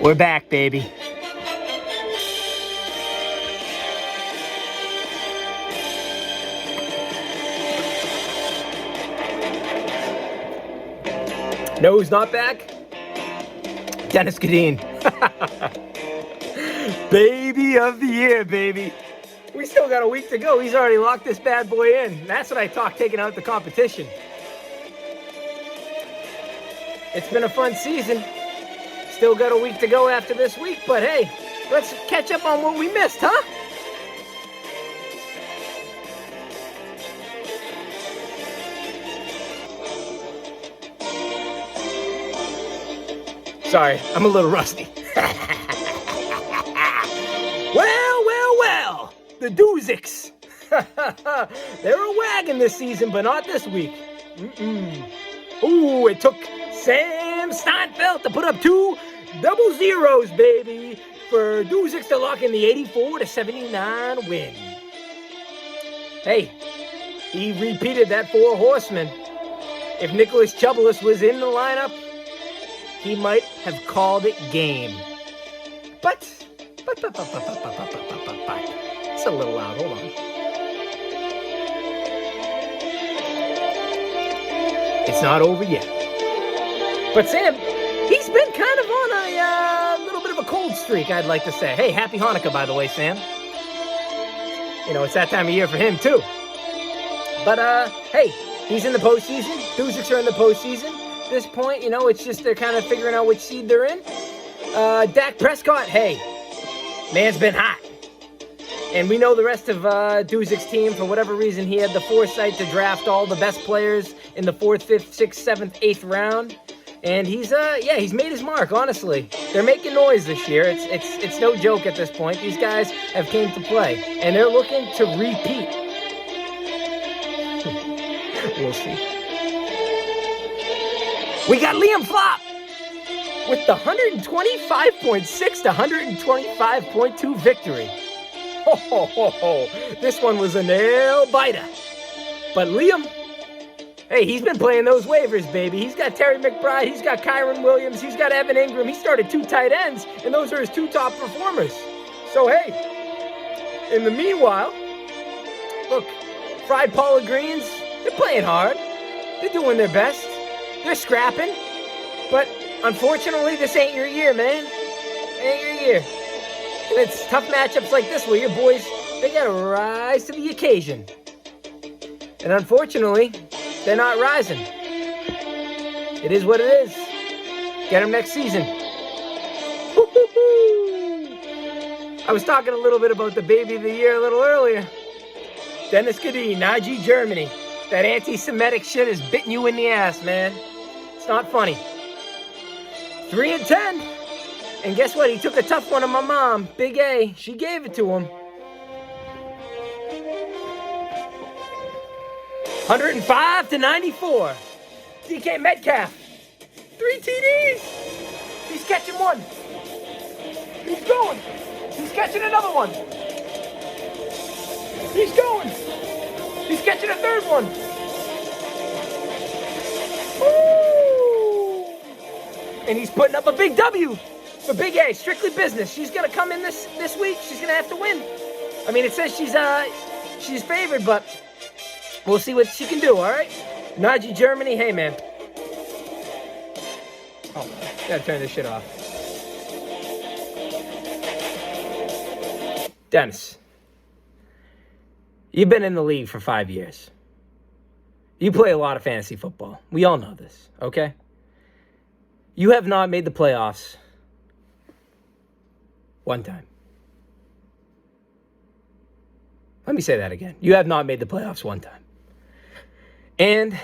We're back, baby. No, who's not back? Dennis Kadeen. Baby of the year, baby. We still got a week to go. He's already locked this bad boy in. That's what I talk taking out the competition. It's been a fun season. Still got a week to go after this week, but hey, let's catch up on what we missed, huh? Sorry, I'm a little rusty. Well, the Dooziks. They're a wagon this season, but not this week. Ooh, it took Sam Steinfeld to put up 2 double zeros, baby, for Dooziks to lock in the 84-79 win. Hey, he repeated that 4 horsemen. If Nicholas Chubalis was in the lineup, he might have called it game. But, it's a little loud, hold on. It's not over yet. But Sam, he's been kind of on a little bit of a cold streak, I'd like to say. Hey, happy Hanukkah, by the way, Sam. You know, it's that time of year for him, too. But, hey, he's in the postseason. Dooziks are in the postseason. At this point, you know, it's just they're kind of figuring out which seed they're in. Dak Prescott, hey, man's been hot. And we know the rest of Doozik's team, for whatever reason, he had the foresight to draft all the best players in the 4th, 5th, 6th, 7th, 8th round. And he's made his mark, honestly. They're making noise this year. It's no joke at this point. These guys have came to play, and they're looking to repeat. We'll see. We got Liam Flop with the 125.6 to 125.2 victory. This one was a nail biter. But Liam, hey, he's been playing those waivers, baby. He's got Terry McBride, he's got Kyron Williams, he's got Evan Ingram. He started 2 tight ends, and those are his 2 top performers. So, hey, in the meanwhile, look, Fried Paula Greens, they're playing hard. They're doing their best. They're scrapping. But unfortunately, this ain't your year, man. Ain't your year. And it's tough matchups like this where your boys, they got to rise to the occasion. And unfortunately, they're not rising. It is what it is. Get them next season. I was talking a little bit about the baby of the year a little earlier. Dennis Kadeen, Najee Germany. That anti-Semitic shit is bitting you in the ass, man. It's not funny. 3-10. And guess what? He took a tough one on my mom, Big A. She gave it to him. 105-94. DK Metcalf. 3 TDs. He's catching one. He's going. He's catching another one. He's going. He's catching a third one. Woo! And he's putting up a big W for Big A. Strictly business. She's going to come in this week. She's going to have to win. I mean, it says she's favored, but we'll see what she can do, all right? Najee Germany, hey, man. Oh, gotta turn this shit off. Dennis, you've been in the league for 5 years. You play a lot of fantasy football. We all know this, okay? You have not made the playoffs one time. Let me say that again. You have not made the playoffs one time. And,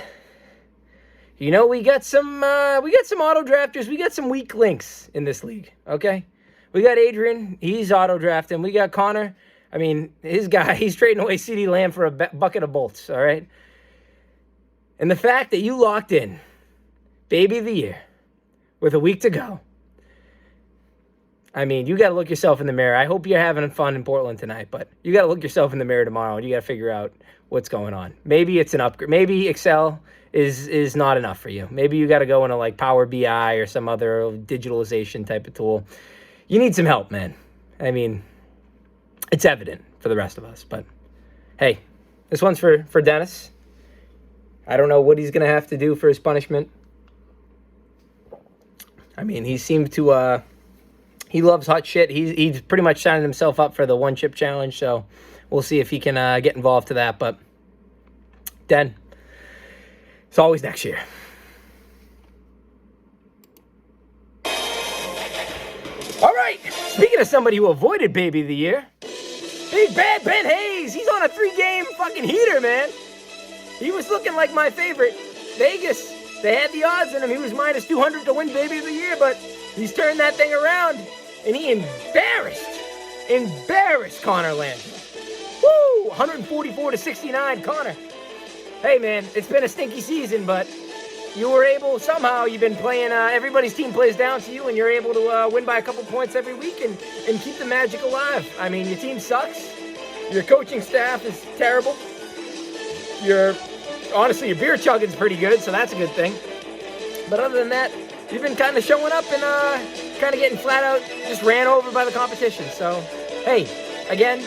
you know, we got some auto drafters. We got some weak links in this league, okay? We got Adrian. He's auto drafting. We got Connor. I mean, his guy, he's trading away CeeDee Lamb for a bucket of bolts, all right? And the fact that you locked in baby of the year with a week to go, I mean, you got to look yourself in the mirror. I hope you're having fun in Portland tonight, but you got to look yourself in the mirror tomorrow, and you got to figure out what's going on. Maybe it's an upgrade. Maybe Excel is not enough for you. Maybe you got to go into like Power BI or some other digitalization type of tool. You need some help, man. I mean, it's evident for the rest of us. But hey, this one's for Dennis. I don't know what he's going to have to do for his punishment. I mean, he seemed to, he loves hot shit. He's pretty much signed himself up for the one chip challenge. So we'll see if he can get involved to that. But Den, it's always next year. All right. Speaking of somebody who avoided Baby of the Year, Big Bad Ben Hayes. He's on a 3-game fucking heater, man. He was looking like my favorite. Vegas, they had the odds in him. He was minus 200 to win Baby of the Year, but he's turned that thing around, and he embarrassed Connor Landry. Woo! 144 to 69, Connor. Hey, man, it's been a stinky season, but you were able, somehow you've been playing, everybody's team plays down to you, and you're able to win by a couple points every week and keep the magic alive. I mean, your team sucks. Your coaching staff is terrible. Honestly, your beer chugging's pretty good, so that's a good thing. But other than that, you've been kind of showing up and kind of getting flat out just ran over by the competition. So, hey, again,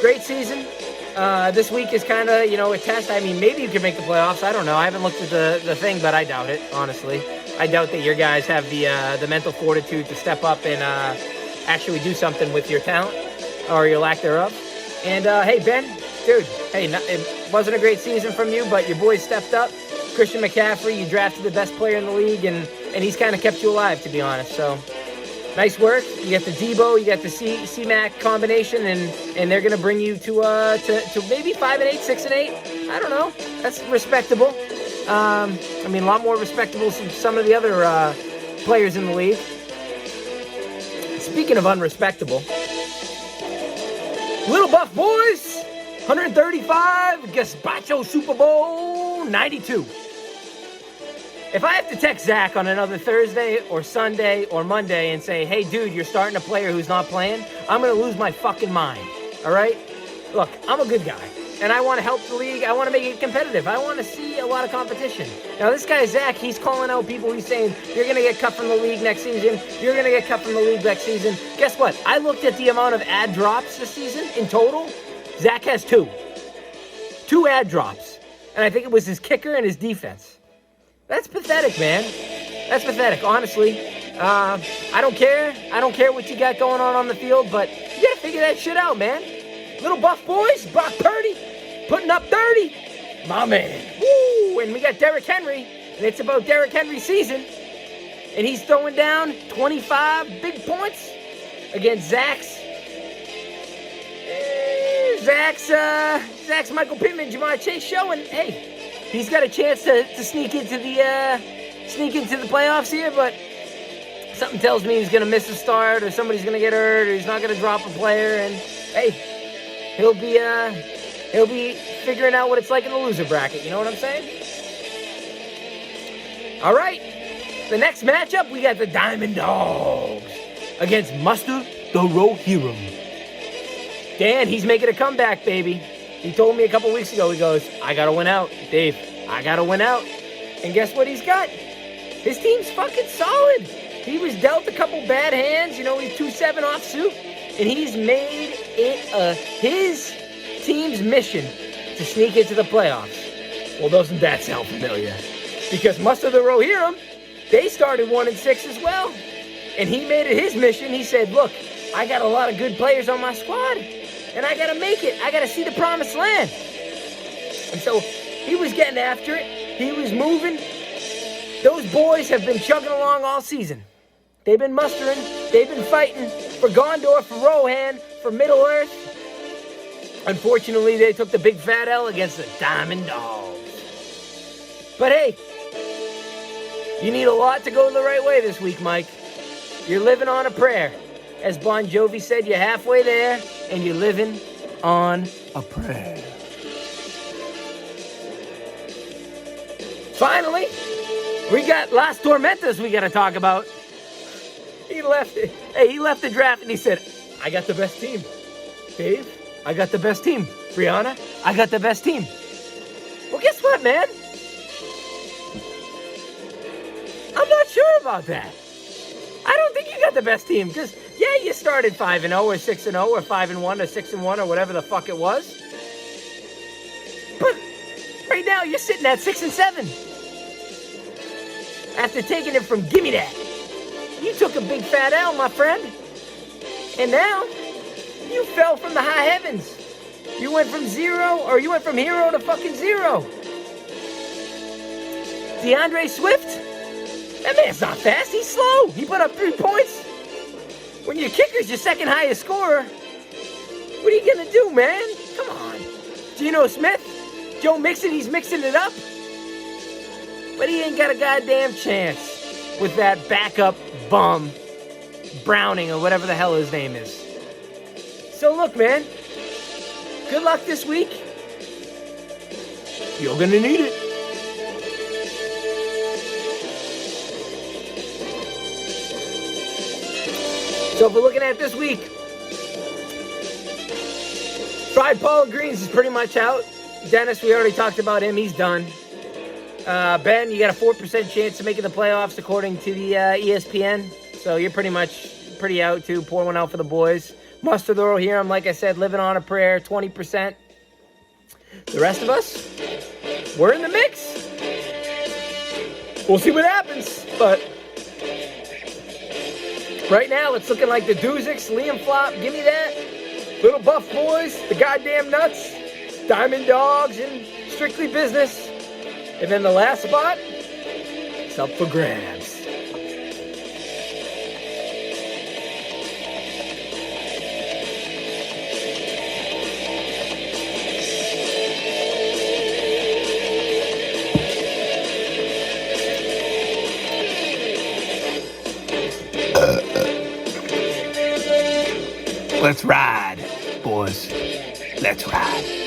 great season. This week is kind of, a test. I mean, maybe you can make the playoffs. I don't know. I haven't looked at the thing, but I doubt it, honestly. I doubt that your guys have the mental fortitude to step up and actually do something with your talent or your lack thereof. And, hey, Ben, dude, hey, it wasn't a great season from you, but your boys stepped up. Christian McCaffrey, you drafted the best player in the league, and he's kind of kept you alive, to be honest. So, nice work. You got the Debo, you got the C-Mac combination, and they're going to bring you to maybe 5-8, 6-8. I don't know. That's respectable. I mean, a lot more respectable than some of the other players in the league. Speaking of unrespectable, Little Buff Boys, 135, Gazpacho Super Bowl 92. If I have to text Zach on another Thursday or Sunday or Monday and say, hey, dude, you're starting a player who's not playing, I'm going to lose my fucking mind, all right? Look, I'm a good guy, and I want to help the league. I want to make it competitive. I want to see a lot of competition. Now, this guy, Zach, he's calling out people. He's saying, you're going to get cut from the league next season. You're going to get cut from the league next season. Guess what? I looked at the amount of ad drops this season in total. Zach has 2. 2 ad drops. And I think it was his kicker and his defense. That's pathetic, man. That's pathetic, honestly. I don't care. I don't care what you got going on the field, but you got to figure that shit out, man. Little Buff Boys, Brock Purdy, putting up 30. My man. Woo! And we got Derrick Henry, and it's about Derrick Henry's season. And he's throwing down 25 big points against Zach's Michael Pittman, Jamar Chase show, and hey, he's got a chance to sneak into the playoffs here, but something tells me he's gonna miss a start, or somebody's gonna get hurt, or he's not gonna drop a player, and hey, he'll be figuring out what it's like in the loser bracket. You know what I'm saying? All right, the next matchup we got the Diamond Dogs against Mustard the Rohirrim. Dan, he's making a comeback, baby. He told me a couple weeks ago, he goes, I gotta win out, Dave. I gotta win out. And guess what he's got? His team's fucking solid. He was dealt a couple bad hands. He's 2-7 off suit. And he's made it his team's mission to sneak into the playoffs. Well, doesn't that sound familiar? Because Mustard the Rohirrim, they started 1-6 as well. And he made it his mission. He said, look, I got a lot of good players on my squad, and I got to make it. I got to see the promised land. And so he was getting after it. He was moving. Those boys have been chugging along all season. They've been mustering. They've been fighting for Gondor, for Rohan, for Middle-earth. Unfortunately, they took the big fat L against the Diamond Dogs. But hey, you need a lot to go the right way this week, Mike. You're living on a prayer. As Bon Jovi said, you're halfway there, and you're living on a prayer. Finally, we got Las Tormentas we got to talk about. He left the draft, and he said, I got the best team. Dave, I got the best team. Brianna, I got the best team. Well, guess what, man? sure about that. I don't think you got the best team because, yeah, you started 5-0 or 6-0 or 5-1 or 6-1 or whatever the fuck it was. But right now you're sitting at 6-7. After taking it from Gimme That. You took a big fat L, my friend. And now you fell from the high heavens. You went from hero to fucking zero. DeAndre Swift? That man's not fast. He's slow. He put up 3 points. When your kicker's your second highest scorer, what are you going to do, man? Come on. Geno Smith? Joe Mixon, he's mixing it up. But he ain't got a goddamn chance with that backup bum, Browning or whatever the hell his name is. So look, man. Good luck this week. You're going to need it. So if we're looking at this week, Fried Paula Greens is pretty much out. Dennis, we already talked about him. He's done. Ben, you got a 4% chance of making the playoffs according to the ESPN. So you're pretty out too. Pour one out for the boys. Mustard Oil here. I'm, like I said, living on a prayer, 20%. The rest of us, we're in the mix. We'll see what happens. But right now, it's looking like the Duzix, Liam Flop, Give Me That, Little Buff Boys, the Goddamn Nuts, Diamond Dogs, and Strictly Business. And then the last spot, it's up for grabs. Let's ride, boys. Let's ride.